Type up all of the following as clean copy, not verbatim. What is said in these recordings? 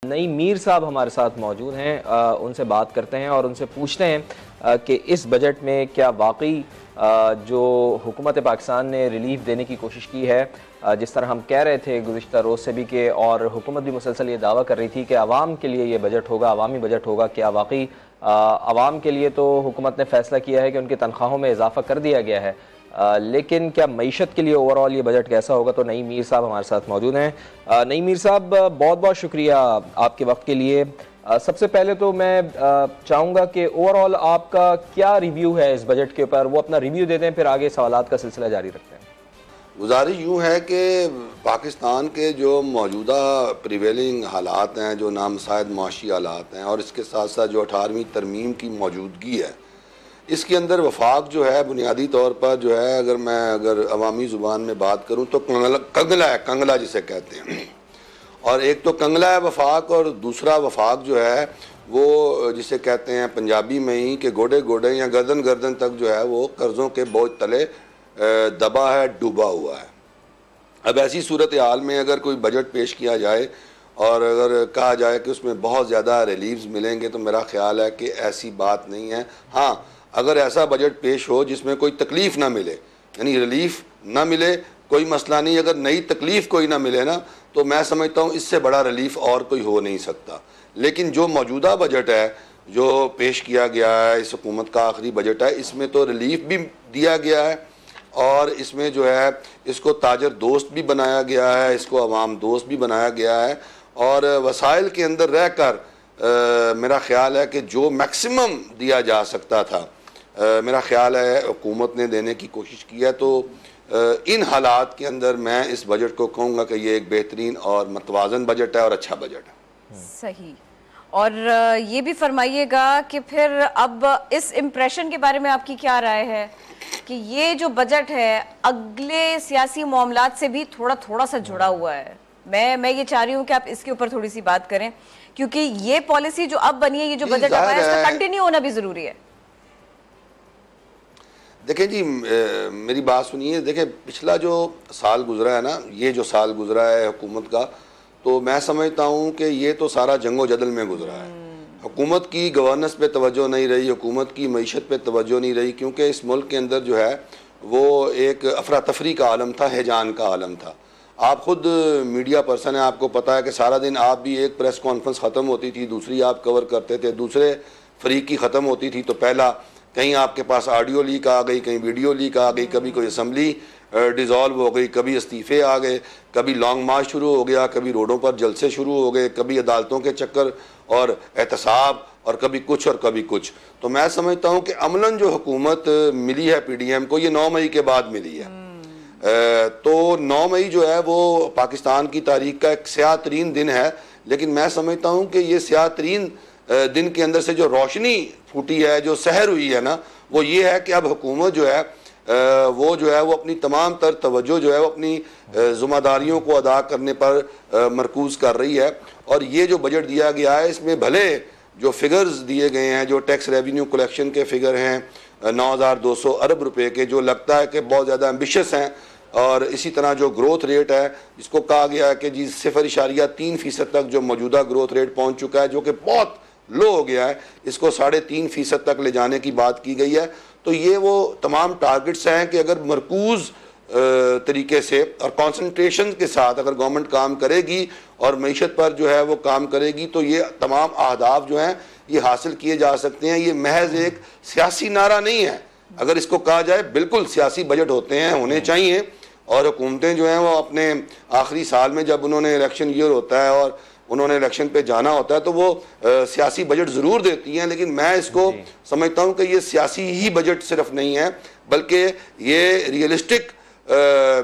नई मीर साहब हमारे साथ मौजूद हैं, उनसे बात करते हैं और उनसे पूछते हैं कि इस बजट में क्या वाकई जो हुकूमत पाकिस्तान ने रिलीफ देने की कोशिश की है, जिस तरह हम कह रहे थे गुज़िश्ता रोज़ से भी कि और हुकूमत भी मुसलसल ये दावा कर रही थी कि आवाम के लिए ये बजट होगा, अवामी बजट होगा, क्या वाकई आवाम के लिए तो हुकूमत ने फैसला किया है कि उनकी तनख्वाहों में इजाफा कर दिया गया है, लेकिन क्या मईशत के लिए ओवरऑल ये बजट कैसा होगा? तो नईम मीर साहब हमारे साथ मौजूद हैं। नईम मीर साहब, बहुत बहुत शुक्रिया आपके वक्त के लिए। सबसे पहले तो मैं चाहूँगा कि ओवरऑल आपका क्या रिव्यू है इस बजट के ऊपर, वो अपना रिव्यू देते हैं, फिर आगे सवालात का सिलसिला जारी रखते हैं। गुजारिश यूँ है कि पाकिस्तान के जो मौजूदा प्रिवेलिंग हालात हैं, जो नामसायद माशी हालात हैं, और इसके साथ साथ जो 18वीं तरमीम की मौजूदगी है, इसके अंदर वफाक जो है बुनियादी तौर पर जो है, अगर अवामी ज़ुबान में बात करूँ तो कंगला है, कंगला जिसे कहते हैं। और एक तो कंगला है वफाक, और दूसरा वफाक जो है वो जिसे कहते हैं पंजाबी में ही कि गोडे गोडे या गर्दन गर्दन तक जो है वो कर्ज़ों के बोझ तले दबा है, डूबा हुआ है। अब ऐसी सूरत हाल में अगर कोई बजट पेश किया जाए और अगर कहा जाए कि उसमें बहुत ज़्यादा रिलीफ्स मिलेंगे, तो मेरा ख्याल है कि ऐसी बात नहीं है। हाँ, अगर ऐसा बजट पेश हो जिसमें कोई तकलीफ़ ना मिले, यानी रिलीफ ना मिले, कोई मसला नहीं, अगर नई तकलीफ़ कोई ना मिले ना, तो मैं समझता हूँ इससे बड़ा रिलीफ और कोई हो नहीं सकता। लेकिन जो मौजूदा बजट है जो पेश किया गया है, इस हुकूमत का आखिरी बजट है, इसमें तो रिलीफ भी दिया गया है और इसमें जो है इसको ताजर दोस्त भी बनाया गया है, इसको अवाम दोस्त भी बनाया गया है, और वसाइल के अंदर रह कर मेरा ख्याल है कि जो मैक्सिमम दिया जा सकता था, मेरा ख्याल है हुकूमत ने देने की कोशिश की है। तो इन हालात के अंदर मैं इस बजट को कहूँगा कि ये एक बेहतरीन और मतवाज़न बजट है और अच्छा बजट है। सही। और ये भी फरमाइएगा कि फिर अब इस इम्प्रेशन के बारे में आपकी क्या राय है कि ये जो बजट है अगले सियासी मामलात से भी थोड़ा थोड़ा सा जुड़ा हुआ है? मैं ये चाह रही हूँ कि आप इसके ऊपर थोड़ी सी बात करें, क्योंकि ये पॉलिसी जो अब बनी है, ये जो बजट आया है, इसका कंटिन्यू होना भी ज़रूरी है। देखें जी, मेरी बात सुनिए। देखें, पिछला जो साल गुजरा है ना, ये जो साल गुजरा है हुकूमत का, तो मैं समझता हूँ कि ये तो सारा जंगो जदल में गुजरा है। हुकूमत की गवर्नेंस पे तवज्जो नहीं रही, हुकूमत की मईशत पे तवज्जो नहीं रही, क्योंकि इस मुल्क के अंदर जो है वो एक अफरा तफरी का आलम था, हैजान का आलम था। आप खुद मीडिया पर्सन हैं, आपको पता है कि सारा दिन आप भी, एक प्रेस कॉन्फ्रेंस ख़त्म होती थी, दूसरी आप कवर करते थे, दूसरे फरीक की ख़त्म होती थी तो पहला कहीं आपके पास ऑडियो लीक आ गई, कहीं वीडियो लीक आ गई, कभी कोई असम्बली डिज़ोल्व हो गई, कभी इस्तीफ़े आ गए, कभी लॉन्ग मार्च शुरू हो गया, कभी रोडों पर जलसे शुरू हो गए, कभी अदालतों के चक्कर और एहतसाब, और कभी कुछ और कभी कुछ। तो मैं समझता हूँ कि अमलन जो हुकूमत मिली है PDM को, ये 9 मई के बाद मिली है। तो 9 मई जो है वो पाकिस्तान की तारीख का एक स्याह तरीन दिन है, लेकिन मैं समझता हूँ कि ये स्याह तरीन दिन के अंदर से जो रोशनी फूटी है, जो सहर हुई है ना, वो ये है कि अब हुकूमत जो है वो अपनी तमाम तर तवज्जो जो है वो अपनी ज़िम्मेदारियों को अदा करने पर मरकूज़ कर रही है। और ये जो बजट दिया गया है, इसमें भले जो फिगर्स दिए गए हैं, जो टैक्स रेवेन्यू कलेक्शन के फिगर हैं 9,200 अरब रुपए के, जो लगता है कि बहुत ज़्यादा एम्बिशियस हैं, और इसी तरह जो ग्रोथ रेट है, इसको कहा गया है कि जी 0.3% तक जो मौजूदा ग्रोथ रेट पहुँच चुका है, जो कि बहुत लो हो गया है, इसको 3.5% तक ले जाने की बात की गई है। तो ये वो तमाम टारगेट्स हैं कि अगर मरकूज़ तरीके से और कंसंट्रेशन के साथ अगर गवर्नमेंट काम करेगी और मईशत पर जो है वो काम करेगी, तो ये तमाम अहदाफ जो हैं ये हासिल किए जा सकते हैं। ये महज एक सियासी नारा नहीं है। अगर इसको कहा जाए, बिल्कुल सियासी बजट होते हैं, होने चाहिए, और हुकूमतें जो हैं वो अपने आखिरी साल में जब उन्होंने इलेक्शन ईयर होता है और उन्होंने इलेक्शन पे जाना होता है, तो वो सियासी बजट ज़रूर देती हैं, लेकिन मैं इसको समझता हूँ कि ये सियासी ही बजट सिर्फ नहीं है, बल्कि ये रियलिस्टिक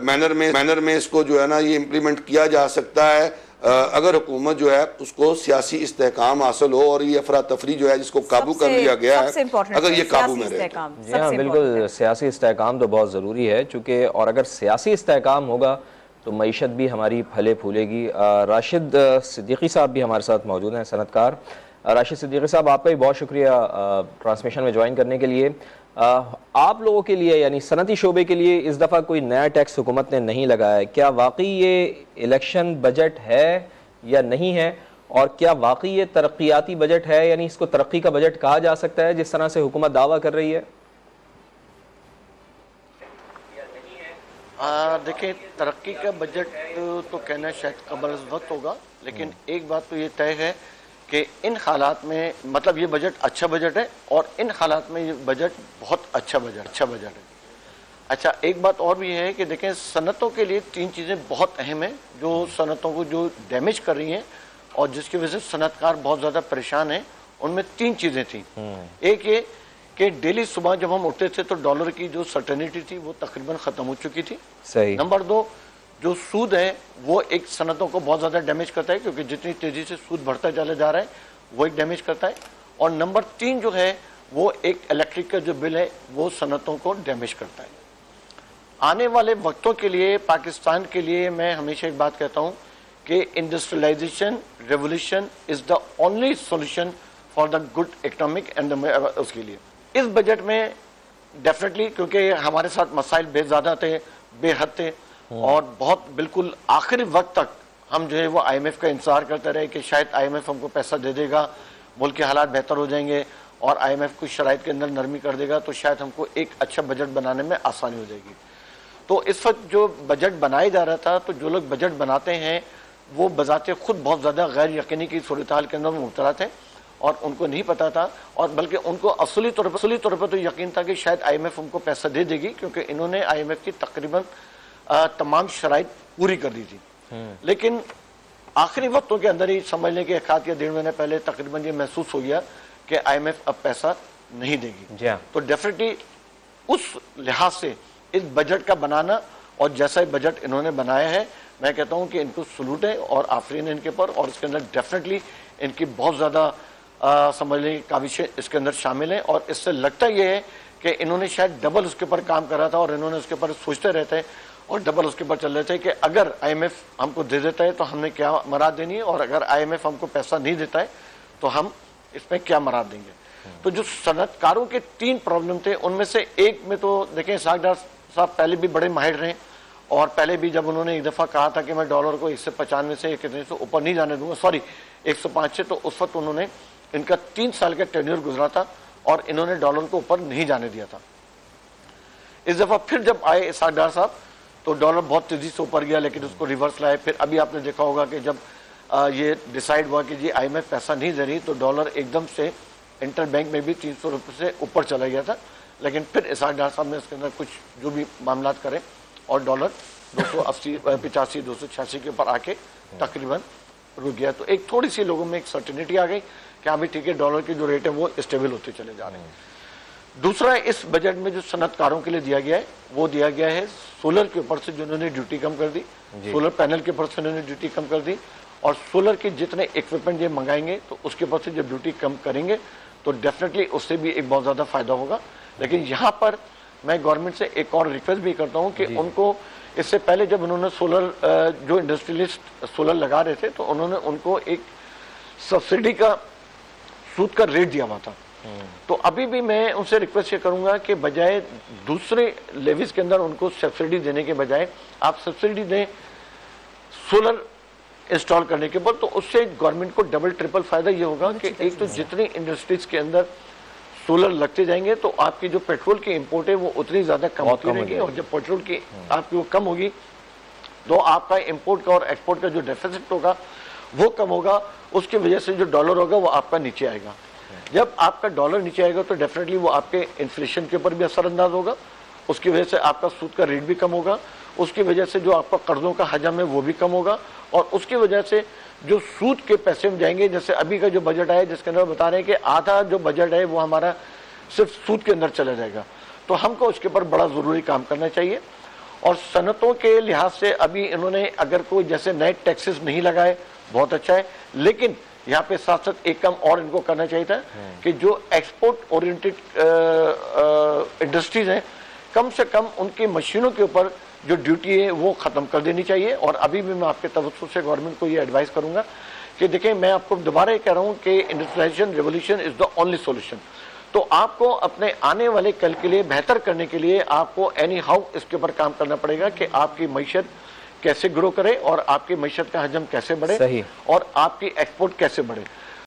मैनर में इसको जो है ना ये इम्प्लीमेंट किया जा सकता है, अगर हुकूमत जो है उसको सियासी इस्तेहकाम हासिल हो, और ये अफरा तफरी जो है जिसको काबू कर लिया गया है, अगर ये काबू में रहे। जी हाँ, बिल्कुल, सियासी इस्तेहकाम तो बहुत ज़रूरी है, चूँकि और अगर सियासी इस्तेहकाम होगा तो मईशत भी हमारी फले फूलेगी। राशिद सिद्दीकी साहब भी हमारे साथ मौजूद हैं, सनतकार। राशिद सिद्दीकी साहब, आपका भी बहुत शुक्रिया ट्रांसमिशन में ज्वाइन करने के लिए। आप लोगों के लिए, यानी सनती शोबे के लिए, इस दफ़ा कोई नया टैक्स हुकूमत ने नहीं लगाया है, क्या वाकई ये इलेक्शन बजट है या नहीं है? और क्या वाकई ये तरक्याती बजट है, यानी इसको तरक्की का बजट कहा जा सकता है जिस तरह से हुकूमत दावा कर रही है? देखिए, तरक्की का बजट तो कहना शायद कबल वक्त होगा, लेकिन एक बात तो ये तय है कि इन हालात में, मतलब ये बजट अच्छा बजट है और इन हालात में ये बजट बहुत अच्छा बजट है। अच्छा, एक बात और भी है कि देखें, सनतों के लिए तीन चीज़ें बहुत अहम हैं जो सनतों को जो डैमेज कर रही हैं और जिसकी वजह से सनतकार बहुत ज़्यादा परेशान हैं। उनमें तीन चीज़ें थी। एक ये कि डेली सुबह जब हम उठते थे तो डॉलर की जो सर्टेनिटी थी वो तकरीबन ख़त्म हो चुकी थी। सही। नंबर दो, जो सूद है वो एक सनतों को बहुत ज़्यादा डैमेज करता है, क्योंकि जितनी तेज़ी से सूद बढ़ता चला जा रहा है वो एक डैमेज करता है। और नंबर तीन जो है वो एक इलेक्ट्रिक का जो बिल है वो सनतों को डैमेज करता है। आने वाले वक्तों के लिए पाकिस्तान के लिए मैं हमेशा एक बात कहता हूँ कि industrialisation revolution is the only solution for the good economic and उसके लिए इस बजट में डेफिनेटली, क्योंकि हमारे साथ मसाइल बेज़्यादा थे, बेहद थे और बहुत बिल्कुल आखिरी वक्त तक हम जो है वो IMF का इंतजार करते रहे कि शायद IMF हमको पैसा दे देगा, मुल्क के हालात बेहतर हो जाएंगे और IMF कुछ शराइत के अंदर नरमी कर देगा तो शायद हमको एक अच्छा बजट बनाने में आसानी हो जाएगी। तो इस वक्त जो बजट बनाया जा रहा था, तो जो लोग बजट बनाते हैं वो बजाते खुद बहुत ज़्यादा गैर यकीनी की सूरत हाल के अंदर मुब्तला थे और उनको नहीं पता था, और बल्कि उनको असली तौर पर तो यकीन था कि शायद IMF उनको पैसा दे देगी, क्योंकि इन्होंने IMF की तकरीबन तमाम शराइत पूरी कर दी थी। लेकिन आखिरी वक्तों के अंदर ही समझने के 1 या 1.5 महीने पहले तकरीबन ये महसूस हो गया कि IMF अब पैसा नहीं देगी। तो डेफिनेटली उस लिहाज से इस बजट का बनाना और जैसा ही बजट इन्होंने बनाया है, मैं कहता हूं कि इनको सलूट है और आफरीन है इनके पर, और इसके अंदर डेफिनेटली इनकी बहुत ज़्यादा समझने की काविशें इसके अंदर शामिल हैं। और इससे लगता यह है कि इन्होंने शायद डबल उसके ऊपर काम करा था और इन्होंने उसके ऊपर सोचते रहते हैं और डबल उसके ऊपर चल रहे थे कि अगर IMF हमको दे देता है तो हमने क्या मराद देनी है, और अगर IMF हमको पैसा नहीं देता है तो हम इसमें क्या मराद देंगे। तो जो सनतकारों के 3 प्रॉब्लम थे, उनमें से एक में तो देखें, इसहाक डार साहब पहले भी बड़े माहिर रहे और पहले भी जब उन्होंने एक दफ़ा कहा था कि मैं डॉलर को 195 से कितने से ऊपर नहीं जाने दूंगा, सॉरी 105 से, तो उस वक्त उन्होंने, इनका 3 साल का टेन्योर गुजरा था और इन्होंने डॉलर को ऊपर नहीं जाने दिया था। इस दफ़ा फिर जब आए इसहाक डार साहब तो डॉलर बहुत तेज़ी से ऊपर गया, लेकिन उसको रिवर्स लाए। फिर अभी आपने देखा होगा कि जब ये डिसाइड हुआ कि जी IMF पैसा नहीं दे रही तो डॉलर एकदम से इंटर बैंक में भी 300 रुपये से ऊपर चला गया था। लेकिन फिर इसहाक डार साहब ने इसके अंदर कुछ जो भी मामला करें और डॉलर 285 286 के ऊपर आके तकरीबन रुक गया। तो एक थोड़ी सी लोगों में एक सर्टेनिटी आ गई कि अभी ठीक है, डॉलर की जो रेट है वो स्टेबल होते चले जा रहे हैं। दूसरा, इस बजट में जो सनतकारों के लिए दिया गया है वो दिया गया है सोलर के ऊपर से, जिन्होंने ड्यूटी कम कर दी, सोलर पैनल के ऊपर से उन्होंने ड्यूटी कम कर दी, और सोलर के जितने इक्विपमेंट ये मंगाएंगे तो उसके ऊपर से जब ड्यूटी कम करेंगे तो डेफिनेटली उससे भी एक बहुत ज़्यादा फायदा होगा। लेकिन यहाँ पर मैं गवर्नमेंट से एक और रिक्वेस्ट भी करता हूँ कि उनको, इससे पहले जब उन्होंने सोलर जो इंडस्ट्रियलिस्ट सोलर लगा रहे थे तो उन्होंने उनको एक सब्सिडी का सूद का रेट दिया हुआ था। तो अभी भी मैं उनसे रिक्वेस्ट ये करूंगा कि बजाय दूसरे लेविस के अंदर उनको सब्सिडी देने के बजाय आप सब्सिडी दें सोलर इंस्टॉल करने के बाद, तो उससे गवर्नमेंट को डबल ट्रिपल फायदा ये होगा कि एक तो जितनी इंडस्ट्रीज के अंदर सोलर लगते जाएंगे तो आपकी जो पेट्रोल की इंपोर्ट है वो उतनी ज्यादा कम होती रहेगी, और जब पेट्रोल की आपकी वो कम होगी तो आपका इंपोर्ट का और एक्सपोर्ट का जो डेफिसिट होगा वो कम होगा, उसकी वजह से जो डॉलर होगा वो आपका नीचे आएगा। जब आपका डॉलर नीचे आएगा तो डेफिनेटली वो आपके इन्फ्लेशन के ऊपर भी असरअंदाज होगा, उसकी वजह से आपका सूद का रेट भी कम होगा, उसकी वजह से जो आपका कर्जों का हजम है वो भी कम होगा, और उसकी वजह से जो सूद के पैसे में जाएंगे, जैसे अभी का जो बजट आया जिसके अंदर बता रहे हैं कि आधा जो बजट है वो हमारा सिर्फ सूद के अंदर चला जाएगा, तो हमको उसके ऊपर बड़ा ज़रूरी काम करना चाहिए। और सनतों के लिहाज से अभी इन्होंने अगर कोई जैसे नए टैक्सेस नहीं लगाए बहुत अच्छा है, लेकिन यहाँ पे साथ साथ एक काम और इनको करना चाहिए था कि जो एक्सपोर्ट ओरिएंटेड इंडस्ट्रीज हैं कम से कम उनकी मशीनों के ऊपर जो ड्यूटी है वो ख़त्म कर देनी चाहिए। और अभी भी मैं आपके तवज्जो से गवर्नमेंट को ये एडवाइस करूंगा कि देखिए, मैं आपको दोबारा ये कह रहा हूँ कि industrialisation revolution is the only solution. तो आपको अपने आने वाले कल के लिए बेहतर करने के लिए आपको एनी हाउ इसके ऊपर काम करना पड़ेगा कि आपकी मईशत कैसे ग्रो करे और आपकी मईशत का हजम कैसे बढ़े सही। और आपकी एक्सपोर्ट कैसे बढ़े।